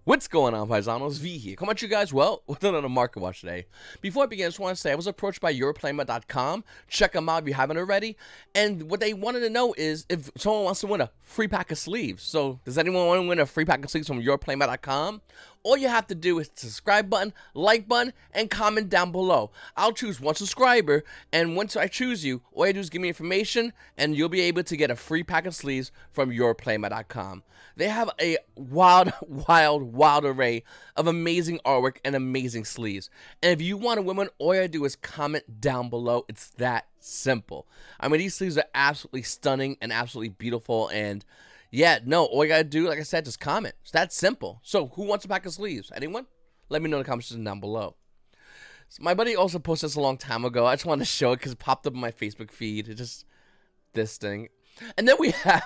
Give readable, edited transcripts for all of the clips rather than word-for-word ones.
What's going on, Paisanos? V here. Come at you guys, well, with another market watch today. Before I begin, I just want to say I was approached by YGOPaisano.com. Check them out if you haven't already. And what they wanted to know is if someone wants to win a free pack of sleeves. So, does anyone want to win a free pack of sleeves from YGOPaisano.com? All you have to do is subscribe button, like button, and comment down below. I'll choose one subscriber, and once I choose you, all you do is give me information, and you'll be able to get a free pack of sleeves from YGOPaisano.com. They have a wild array of amazing artwork and amazing sleeves. And if you want to win one, all you gotta do is comment down below. It's that simple. I mean, these sleeves are absolutely stunning and absolutely beautiful, and yeah, no, all you gotta do, like I said, just comment. It's that simple. So, who wants a pack of sleeves? Anyone? Let me know in the comment section down below. So my buddy also posted this a long time ago. I just wanted to show it because it popped up in my Facebook feed. It just, this thing. And then we have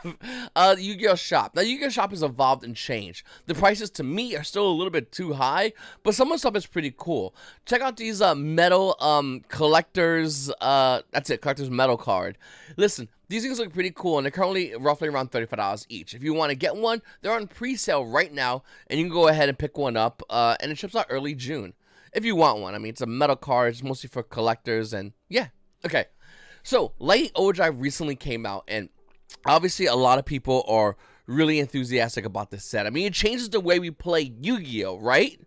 Yugioh Shop. Now, Yugioh Shop has evolved and changed. The prices, to me, are still a little bit too high, but some of the stuff is pretty cool. Check out these metal collector's, collector's metal card. Listen, these things look pretty cool, and they're currently roughly around $35 each. If you want to get one, they're on pre-sale right now, and you can go ahead and pick one up, and it ships out early June. If you want one. I mean, it's a metal card. It's mostly for collectors, and yeah. Okay. So, Lightning Overdrive recently came out, and obviously, a lot of people are really enthusiastic about this set. I mean, it changes the way we play Yu-Gi-Oh, right?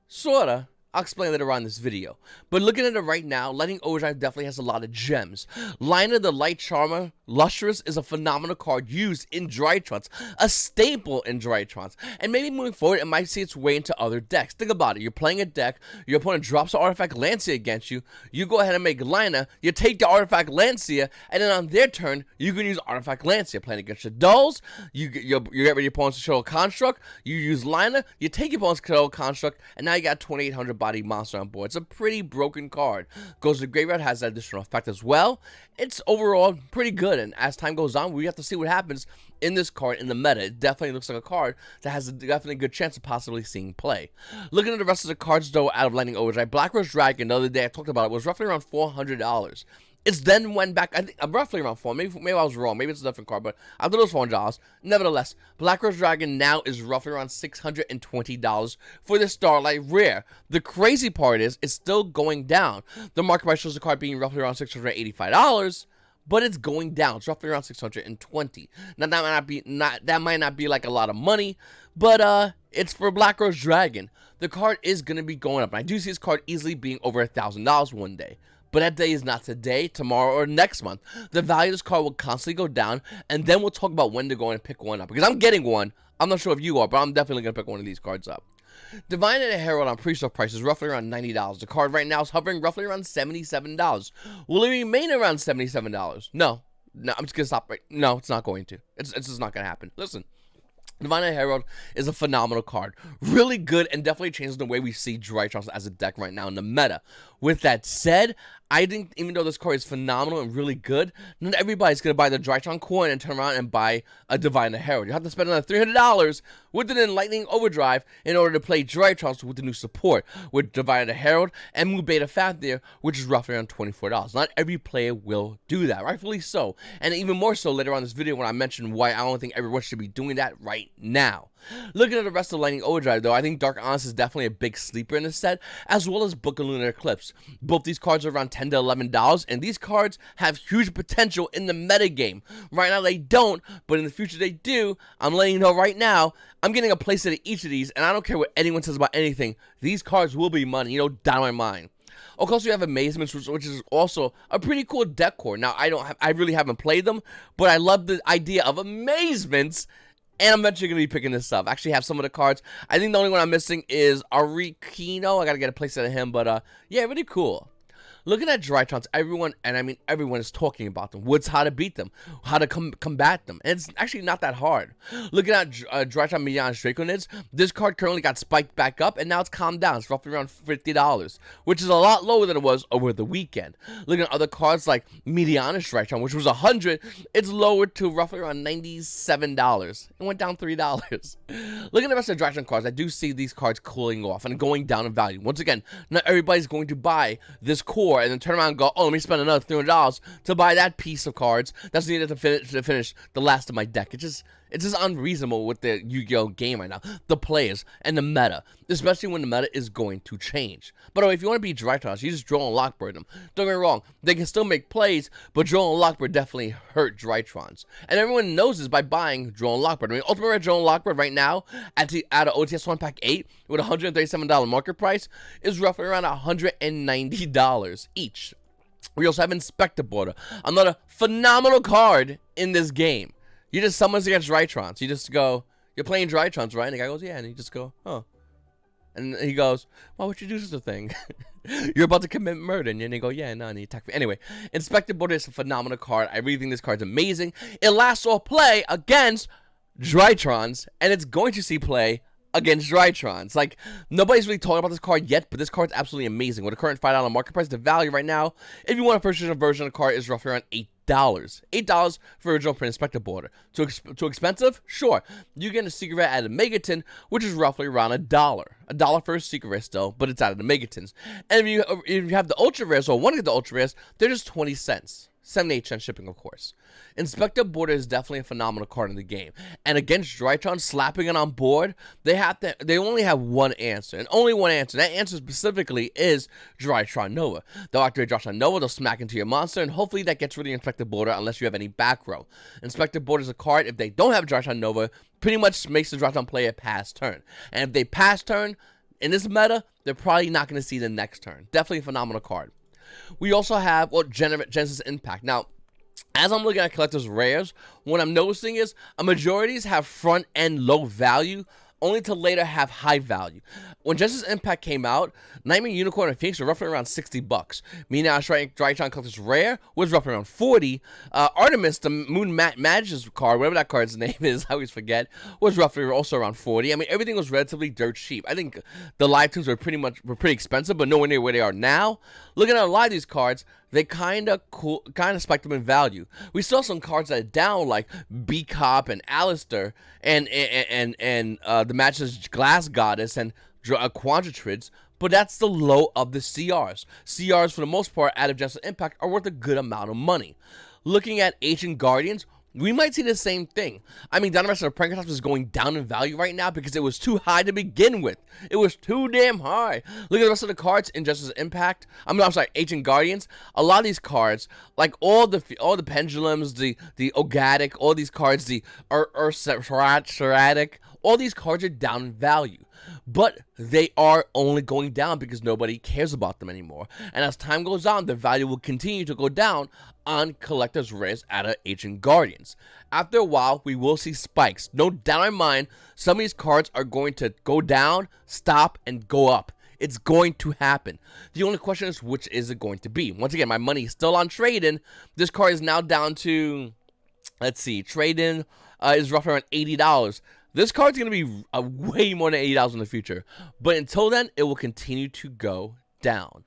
Sorta. I'll explain later on in this video. But looking at it right now, Lightning Overdrive definitely has a lot of gems. Liner the Light Charmer Lustrous is a phenomenal card used in Drytrons, a staple in Drytrons. And maybe moving forward, it might see its way into other decks. Think about it. You're playing a deck, your opponent drops an Artifact Lancia against you, you go ahead and make Liner, you take the Artifact Lancia, and then on their turn, you can use Artifact Lancia. Playing against your Dulls, you get ready your opponent's Control Construct, you use Liner, you take your opponent's Control Construct, and now you got 2,800 body monster on board. It's a pretty broken card. Goes to the graveyard, has that additional effect as well. It's overall pretty good, and as time goes on, we have to see what happens in this card in the meta. It definitely looks like a card that has a definitely good chance of possibly seeing play. Looking at the rest of the cards, though, out of Lightning Overdrive, Black Rose Dragon, the other day I talked about it, was roughly around $400. It's then went back, I think, roughly around $400. Maybe I was wrong. Maybe it's a different card, but I thought it was $400. Nevertheless, Black Rose Dragon now is roughly around $620 for the Starlight Rare. The crazy part is, it's still going down. The market price shows the card being roughly around $685, but it's going down. It's roughly around $620. Now, that might not be like a lot of money, but it's for Black Rose Dragon. The card is going to be going up, and I do see this card easily being over $1,000 one day. But that day is not today, tomorrow, or next month. The value of this card will constantly go down, and then we'll talk about when to go and pick one up. Because I'm getting one. I'm not sure if you are, but I'm definitely going to pick one of these cards up. Divine and Herald on pre-sale price is roughly around $90. The card right now is hovering roughly around $77. Will it remain around $77? No. No, I'm just going to stop right. No, it's not going to. It's just not going to happen. Listen. Divine Herald is a phenomenal card. Really good and definitely changes the way we see Drytrons as a deck right now in the meta. With that said, I think even though this card is phenomenal and really good, not everybody's going to buy the Drytron coin and turn around and buy a Divine Herald. You have to spend another $300 with it in Lightning Overdrive in order to play Drytrons with the new support. With Divine Herald and Mu Beta Fafnir, which is roughly around $24. Not every player will do that, rightfully so. And even more so later on in this video when I mention why I don't think everyone should be doing that right now. Looking at the rest of Lightning Overdrive, though, I think Dark Honest is definitely a big sleeper in this set, as well as Book of Lunar Eclipse. Both these cards are around $10 to $11, and these cards have huge potential in the metagame. Right now they don't, but in the future they do. I'm letting you know right now, I'm getting a playset of each of these, and I don't care what anyone says about anything. These cards will be money, down my mind. Of course, we have Amazements, which is also a pretty cool deck core. Now, I really haven't played them, but I love the idea of Amazements. And I'm eventually going to be picking this up. I actually have some of the cards. I think the only one I'm missing is Arikino. I got to get a playset of him. But, yeah, really cool. Looking at Drytrons, everyone is talking about them. What's how to beat them, how to combat them. And it's actually not that hard. Looking at Drytron Mediana Draconids, this card currently got spiked back up, and now it's calmed down. It's roughly around $50, which is a lot lower than it was over the weekend. Looking at other cards like Mediana Drytron, which was $100, it's lowered to roughly around $97. It went down $3. Looking at the rest of the Drytron cards, I do see these cards cooling off and going down in value. Once again, not everybody's going to buy this core and then turn around and go, oh, let me spend another $300 to buy that piece of cards that's needed to finish the last of my deck. It's just unreasonable with the Yu-Gi-Oh game right now, the players and the meta, especially when the meta is going to change. By the way, if you want to beat Drytrons, you just draw and lockbird them. Don't get me wrong, they can still make plays, but draw and lockbird definitely hurt Drytrons. And everyone knows this by buying draw and lockbird. I mean, Ultimate Rare draw and lockbird right now at of OTS 1 Pack 8 with a $137 market price is roughly around $190 each. We also have Inspector Border, another phenomenal card in this game. You just summons against Drytrons. You just go, you're playing Drytrons, right? And the guy goes, yeah. And you just go, oh. And he goes, why would you do such a thing? You're about to commit murder. And then they go, yeah, no, and he attack me. Anyway, Inspector Border is a phenomenal card. I really think this card's amazing. It lasts all play against Drytrons, and it's going to see play against Drytrons. Like, nobody's really talking about this card yet, but this card's absolutely amazing. With the current $5 market price, the value right now, if you want to purchase a version of the card, is roughly around $8. $8 for original print Inspector Border. Too expensive? Sure. You get a secret rare out of Megaton, which is roughly around $1. $1 for a secret rare still, but it's out of the Megatons. And if you have the ultra rares or want to get the ultra rares, they're just 20 cents. 78-cent shipping, of course. Inspector Border is definitely a phenomenal card in the game. And against Drytron, slapping it on board, they only have one answer. And only one answer. That answer specifically is Drytron Nova. They'll activate Drytron Nova, they'll smack into your monster, and hopefully that gets rid of Inspector Border unless you have any back row. Inspector Border is a card, if they don't have Drytron Nova, pretty much makes the Drytron player pass turn. And if they pass turn, in this meta, they're probably not going to see the next turn. Definitely a phenomenal card. We also have, Genesis Impact. Now, as I'm looking at collector's rares, what I'm noticing is a majorities have front and low value, only to later have high value. When Genesis Impact came out, Nightmare Unicorn and Phoenix were roughly around $60. Meanwhile, Drytron Collector's Rare was roughly around $40. Artemis, the Moon Magic's card, whatever that card's name is, I always forget, was roughly also around $40. I mean, everything was relatively dirt cheap. I think the live tunes were pretty expensive, but nowhere near where they are now. Looking at a lot of these cards, they kind of spiked them in value. We saw some cards that are down, like B-Cop and Alistair, and the matches Glass Goddess and Quantitrids, but that's the low of the CRs. CRs, for the most part, out of Genesis Impact, are worth a good amount of money. Looking at Ancient Guardians, we might see the same thing. I mean, Dynamax and Prankitos is going down in value right now because it was too high to begin with. It was too damn high. Look at the rest of the cards in Justice Impact. I'm sorry, Ancient Guardians. A lot of these cards, like all the Pendulums, the Ogatic, all these cards, the Serratic, all these cards are down in value. But they are only going down because nobody cares about them anymore. And as time goes on, the value will continue to go down on collector's rares out of Ancient Guardians. After a while, we will see spikes. No doubt in my mind, some of these cards are going to go down, stop, and go up. It's going to happen. The only question is, which is it going to be? Once again, my money is still on trade-in. This card is now down to, let's see, trade-in is roughly around $80. This card's going to be way more than $80 in the future. But until then, it will continue to go down.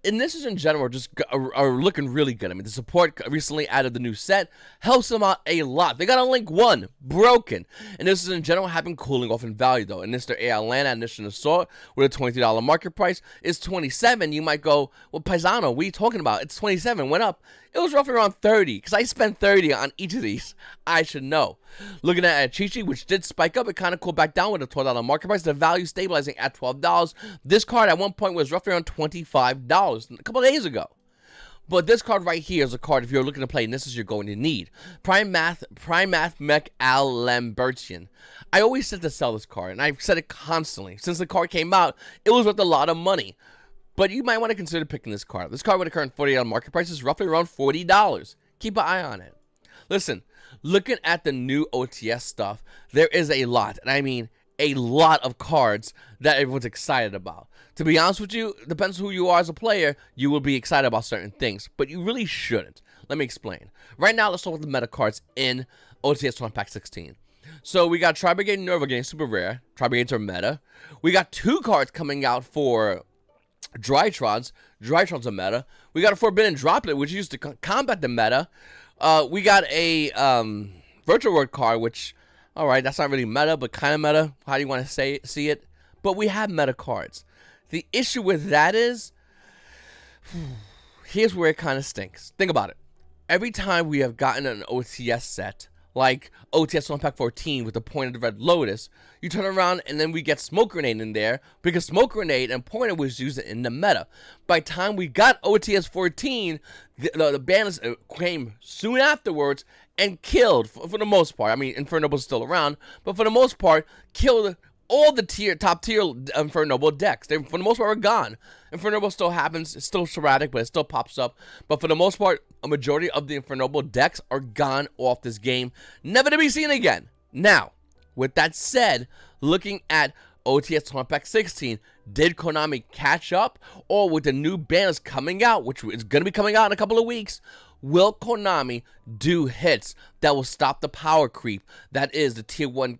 And this is in general just are looking really good. I mean, the support recently added the new set helps them out a lot. They got a Link 1 broken, and this is in general have been cooling off in value though. And this their AI Atlanta Initial Assault with a $23 market price is $27. You might go, well, Paisano, what are you talking about? It's $27. Went up. It was roughly around $30 because I spent $30 on each of these. I should know. Looking at Chi-Chi, which did spike up, it kind of cooled back down with a $12 market price. The value stabilizing at $12. This card at one point was roughly around $25 a couple of days ago. But this card right here is a card if you're looking to play, and this is you're going to need. Prime Math Mech Al Lambertian. I always said to sell this card, and I've said it constantly. Since the card came out, it was worth a lot of money. But you might want to consider picking this card. This card with a current $40 market price is roughly around $40. Keep an eye on it. Listen, looking at the new OTS stuff, there is a lot, and I mean a lot of cards that everyone's excited about. To be honest with you, depends who you are as a player, you will be excited about certain things, but you really shouldn't. Let me explain. Right now, let's talk about the meta cards in OTS 1 Pack 16. So we got Tri-Brigade Nerva getting super rare. Tri-Brigades are meta. We got 2 cards coming out for Drytrons. Drytrons are meta. We got a Forbidden Droplet, which used to combat the meta. We got a Virtual World card, which, alright, that's not really meta, but kind of meta. How do you want to see it? But we have meta cards. The issue with that is, here's where it kind of stinks. Think about it. Every time we have gotten an OTS set, like OTS on pack 14 with the pointed red lotus, you turn around and then we get smoke grenade in there because smoke grenade and pointer was used in the meta. By the time we got OTS 14, the bandits came soon afterwards and killed for the most part. I mean, Inferno was still around, but for the most part, killed all the top tier Inferno decks. They, for the most part, are gone. Inferno still happens. It's still sporadic, but it still pops up. But for the most part, a majority of the Inferno decks are gone off this game, never to be seen again. Now, with that said, looking at OTS Tournament Pack 16, did Konami catch up? Or with the new banners coming out, which is going to be coming out in a couple of weeks, will Konami do hits that will stop the power creep that is the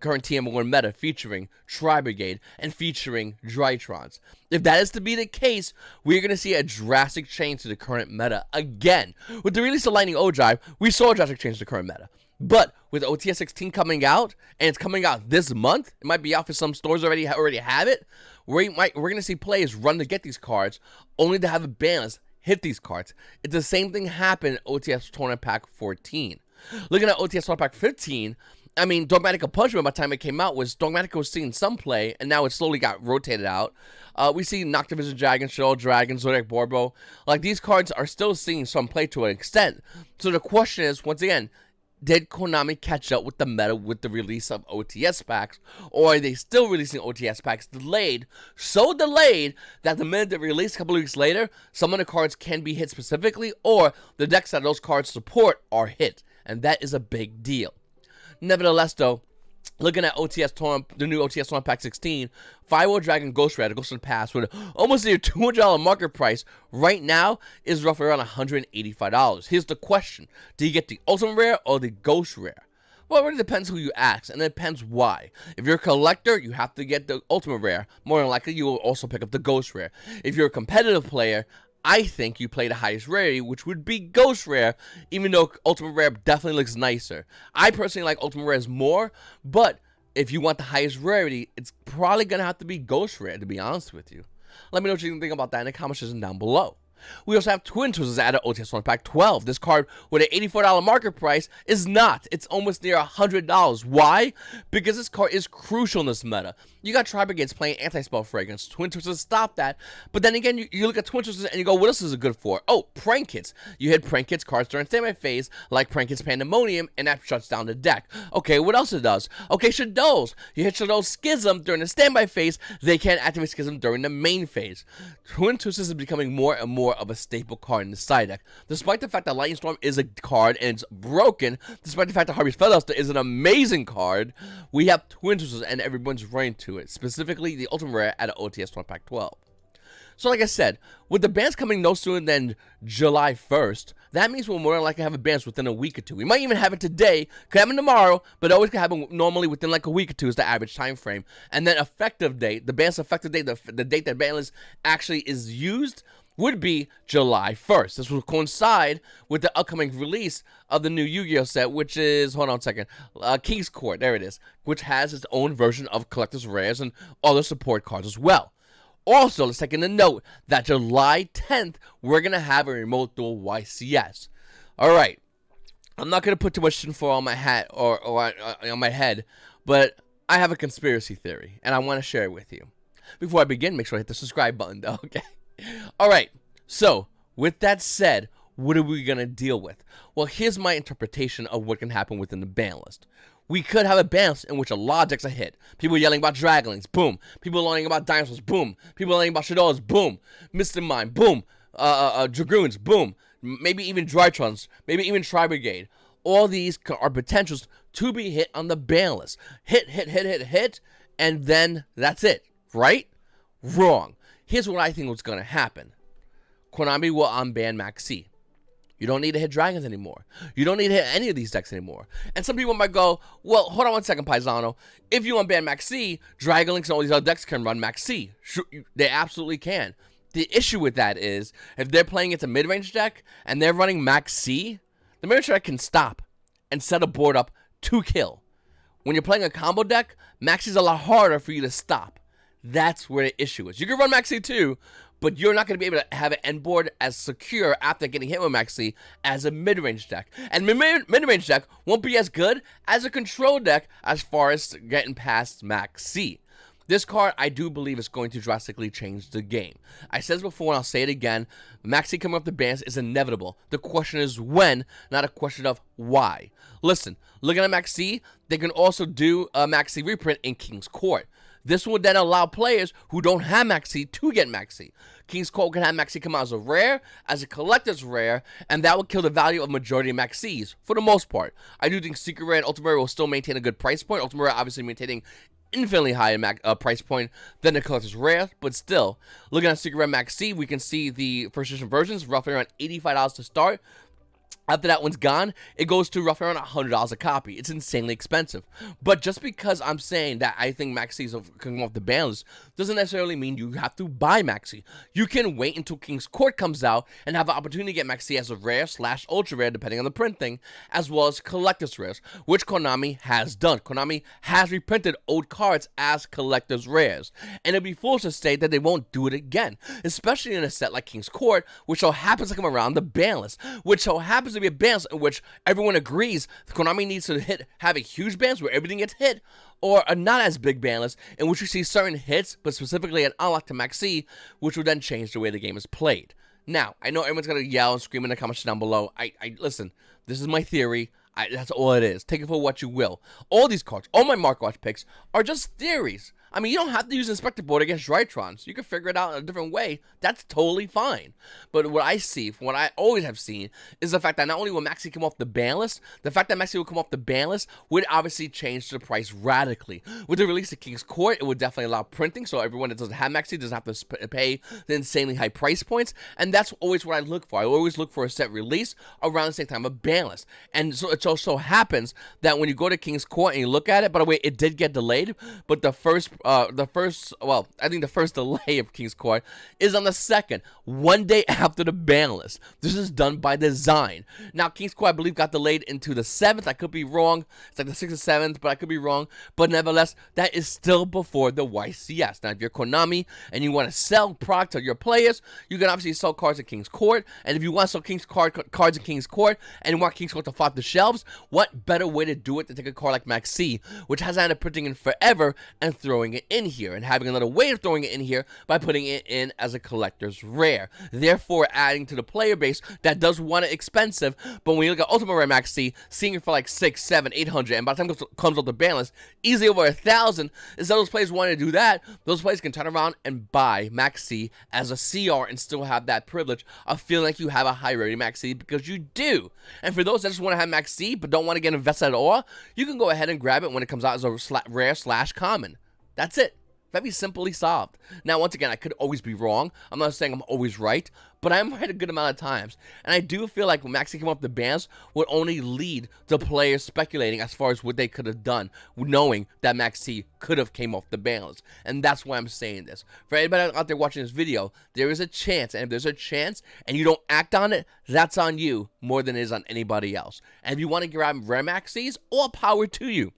current Tier 1 meta featuring Tri-Brigade and featuring Drytrons? If that is to be the case, we're going to see a drastic change to the current meta again. With the release of Lightning Overdrive, we saw a drastic change to the current meta. But with OTS 16 coming out, and it's coming out this month, it might be out for some stores already have it, we're going to see players run to get these cards, only to have a banners hit these cards. It's the same thing happened in OTS Tournament Pack 14. Looking at OTS Tournament Pack 15, I mean, Dogmatica Punishment by the time it came out Dogmatica was seeing some play, and now it slowly got rotated out. We see Noctivision Dragon, Shadow Dragon, Zodiac Borbo. Like, these cards are still seeing some play to an extent. So the question is, once again, did Konami catch up with the meta with the release of OTS packs, or are they still releasing OTS packs delayed, so delayed that the minute they release a couple of weeks later, some of the cards can be hit specifically, or the decks that those cards support are hit, and that is a big deal. Nevertheless, though, looking at the new OTS Tournament Pack 16, Firewall Dragon Ghost Rare, the Ghost of the Past, with almost near $200 market price, right now is roughly around $185. Here's the question: do you get the Ultimate Rare or the Ghost Rare? Well, it really depends who you ask, and it depends why. If you're a collector, you have to get the Ultimate Rare. More than likely, you will also pick up the Ghost Rare. If you're a competitive player, I think you play the highest rarity, which would be Ghost Rare, even though Ultimate Rare definitely looks nicer. I personally like Ultimate Rares more, but if you want the highest rarity, it's probably going to have to be Ghost Rare, to be honest with you. Let me know what you think about that in the comment section down below. We also have Twin Twizzlers added OTS Tournament Pack 12. This card with an $84 market price is not. It's almost near $100. Why? Because this card is crucial in this meta. You got Tri-Brigades playing Anti-Spell Fragrance. Twin Twizzlers stop that. But then again, you look at Twin Twizzlers and you go, what else is it good for? Oh, Prank Hits. You hit Prank Hits cards during standby phase, like Prank Hits Pandemonium, and that shuts down the deck. Okay, what else it does? Okay, Shadows. You hit Shadows Schism during the standby phase. They can't activate Schism during the main phase. Twin Twizzlers is becoming more and more of a staple card in the side deck. Despite the fact that Lightning Storm is a card and it's broken, despite the fact that Harvey's Featherduster is an amazing card, we have Twin Twizzlers and everyone's running to it. Specifically, the Ultimate Rare at OTS Tournament Pack 12. So like I said, with the bans coming no sooner than July 1st, that means we'll more than likely have a bans within a week or two. We might even have it today, could happen tomorrow, but it always can happen normally within like a week or two is the average time frame. And then effective date, the ban's effective date, the date that ban list actually is used, would be July 1st. This will coincide with the upcoming release of the new Yu-Gi-Oh set, which is, hold on a second, King's Court, there it is, which has its own version of Collector's Rares and other support cards as well. Also, let's take in a note that July 10th, we're going to have a remote duel YCS. Alright, I'm not going to put too much info on my hat or on my head, but I have a conspiracy theory, and I want to share it with you. Before I begin, make sure I hit the subscribe button, though, okay? Alright, so, with that said, what are we going to deal with? Well, here's my interpretation of what can happen within the ban list. We could have a ban list in which a lot of decks are hit. People yelling about Dragonlings, boom. People yelling about Dinosaurs, boom. People yelling about Shadows, boom. Mr. Mime, boom. Dragoons, boom. Maybe even Drytrons, maybe even Tri-Brigade. All these are potentials to be hit on the ban list. Hit, and then that's it, right? Wrong. Here's what I think was going to happen. Konami will unban Maxi. You don't need to hit Dragons anymore. You don't need to hit any of these decks anymore. And some people might go, well, hold on one second, Paisano. If you unban Maxi, Dragonlings and all these other decks can run Maxi. Sure, they absolutely can. The issue with that is, if they're playing it's a mid-range deck, and they're running Maxi, the mid-range deck can stop and set a board up to kill. When you're playing a combo deck, Maxi's a lot harder for you to stop. That's where the issue is. You can run Maxi too, but you're not going to be able to have an end board as secure after getting hit with Maxi as a mid-range deck. And mid-range deck won't be as good as a control deck as far as getting past Maxi. This card, I do believe, is going to drastically change the game. I said this before, and I'll say it again. Maxi coming up the bans is inevitable. The question is when, not a question of why. Listen, looking at Maxi, they can also do a Maxi reprint in King's Court. This would then allow players who don't have Maxi to get Maxi. King's Court can have Maxi come out as a rare, as a collector's rare, and that would kill the value of majority of Maxis, for the most part. I do think Secret Rare and Ultimate Rare will still maintain a good price point. Ultimate Rare obviously maintaining infinitely higher price point than the collector's rare, but still, looking at Secret Rare Maxi, we can see the first edition versions roughly around $85 to start. After that one's gone, it goes to roughly around $100 a copy. It's insanely expensive. But just because I'm saying that I think Maxis are coming off the ban list doesn't necessarily mean you have to buy Maxi. You can wait until King's Court comes out and have the opportunity to get Maxi as a rare / ultra rare, depending on the printing, as well as collector's rares, which Konami has done. Konami has reprinted old cards as collector's rares, and it'd be foolish to say that they won't do it again, especially in a set like King's Court, which so happens to come around the ban list, which so happens to be a ban in which everyone agrees Konami needs to have a huge ban where everything gets hit, or a not as big ban list in which you see certain hits, but specifically an unlock to Maxi, which will then change the way the game is played. Now, I know everyone's gonna yell and scream in the comments down below. I listen, this is my theory. That's all it is. Take it for what you will. All these cards, all my Mark Watch picks, are just theories. I mean, you don't have to use Inspector Board against Drytrons. You can figure it out in a different way. That's totally fine. But what I see, from what I always have seen, is the fact that not only will Maxi come off the ban list, the fact that Maxi will come off the ban list would obviously change the price radically. With the release of King's Court, it would definitely allow printing, so everyone that doesn't have Maxi doesn't have to pay the insanely high price points, and that's always what I look for. I always look for a set release around the same time of ban list. And so it also happens that when you go to King's Court and you look at it, by the way, it did get delayed, but I think the first delay of King's Court is on the 2nd, one day after the ban list. This is done by design. Now, King's Court, I believe, got delayed into the 7th. I could be wrong. It's like the 6th or 7th, but I could be wrong. But nevertheless, that is still before the YCS. Now, if you're Konami and you want to sell product to your players, you can obviously sell cards at King's Court. And if you want to sell cards at King's Court and you want King's Court to fall off the shelves, what better way to do it than take a card like Maxi, which hasn't had a printing in forever, and throwing it in here, and having another way of throwing it in here by putting it in as a collector's rare, therefore adding to the player base that does want it expensive. But when you look at Ultimate Rare Maxi, seeing it for like 600, 700, 800, and by the time it comes off the ban list, easily over 1,000, instead of those players wanting to do that, those players can turn around and buy Maxi as a CR and still have that privilege of feeling like you have a high rarity Maxi, because you do. And for those that just want to have Maxi but don't want to get invested at all, you can go ahead and grab it when it comes out as a rare / common. That's it. Very simply solved. Now, once again, I could always be wrong. I'm not saying I'm always right, but I'm right a good amount of times. And I do feel like when Maxi came off the bans would only lead to players speculating as far as what they could have done, knowing that Maxi could have came off the ban list. And that's why I'm saying this. For anybody out there watching this video, there is a chance, and if there's a chance and you don't act on it, that's on you more than it is on anybody else. And if you want to grab rare Maxis, all power to you.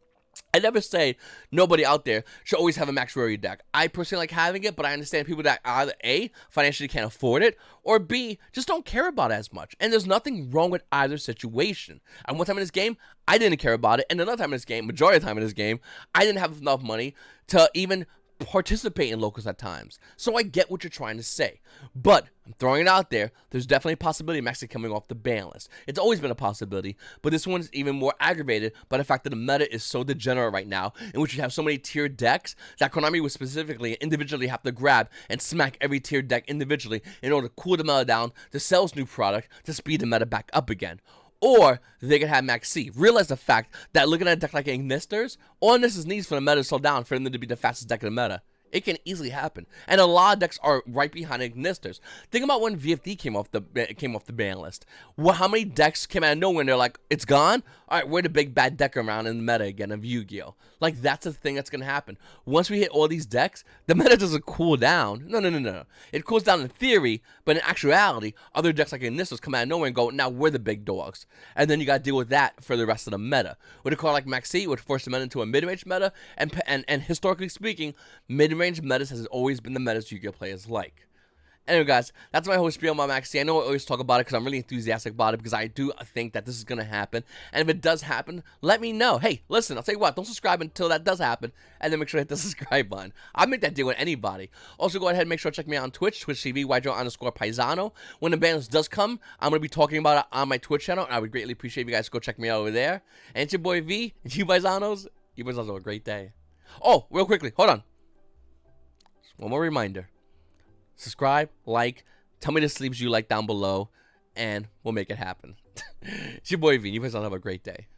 I never say nobody out there should always have a max rarity deck. I personally like having it, but I understand people that either A, financially can't afford it, or B, just don't care about it as much. And there's nothing wrong with either situation. And one time in this game, I didn't care about it, and another time in this game, majority of the time in this game, I didn't have enough money to even participate in locals at times. So I get what you're trying to say, but I'm throwing it out there. There's definitely a possibility of Maxi coming off the ban list. It's always been a possibility, but this one is even more aggravated by the fact that the meta is so degenerate right now, in which you have so many tiered decks that Konami would specifically individually have to grab and smack every tiered deck individually in order to cool the meta down, to sell its new product, to speed the meta back up again. Or they could have Maxi. Realize the fact that looking at a deck like Ignisters, all Ignister's needs for the meta to slow down for them to be the fastest deck in the meta. It can easily happen, and a lot of decks are right behind Ignisters. Think about when VFD came off the ban list. How many decks came out of nowhere and they're like, it's gone? All right, we're the big bad deck around in the meta again of Yugioh. Like, that's a thing that's gonna happen. Once we hit all these decks, the meta doesn't cool down. No. It cools down in theory, but in actuality, other decks like Ignisters come out of nowhere and go, now we're the big dogs. And then you gotta deal with that for the rest of the meta. With a card like Maxi, would force the meta into a mid-range meta, and historically speaking, mid-range metas has always been the metas Yu-Gi-Oh players like. Anyway, guys, that's my whole spiel on my Maxi. I know I always talk about it because I'm really enthusiastic about it because I do think that this is going to happen. And if it does happen, let me know. Hey, listen, I'll tell you what, don't subscribe until that does happen. And then make sure to hit the subscribe button. I'll make that deal with anybody. Also, go ahead and make sure to check me out on Twitch, Twitch TV, YGOPaisano. When the bans does come, I'm going to be talking about it on my Twitch channel. And I would greatly appreciate if you guys go check me out over there. And it's your boy V. It's YGOPaisanos. You guys have a great day. Oh, real quickly, hold on. Just one more reminder. Subscribe, like, tell me the sleeps you like down below, and we'll make it happen. It's your boy V. You guys all have a great day.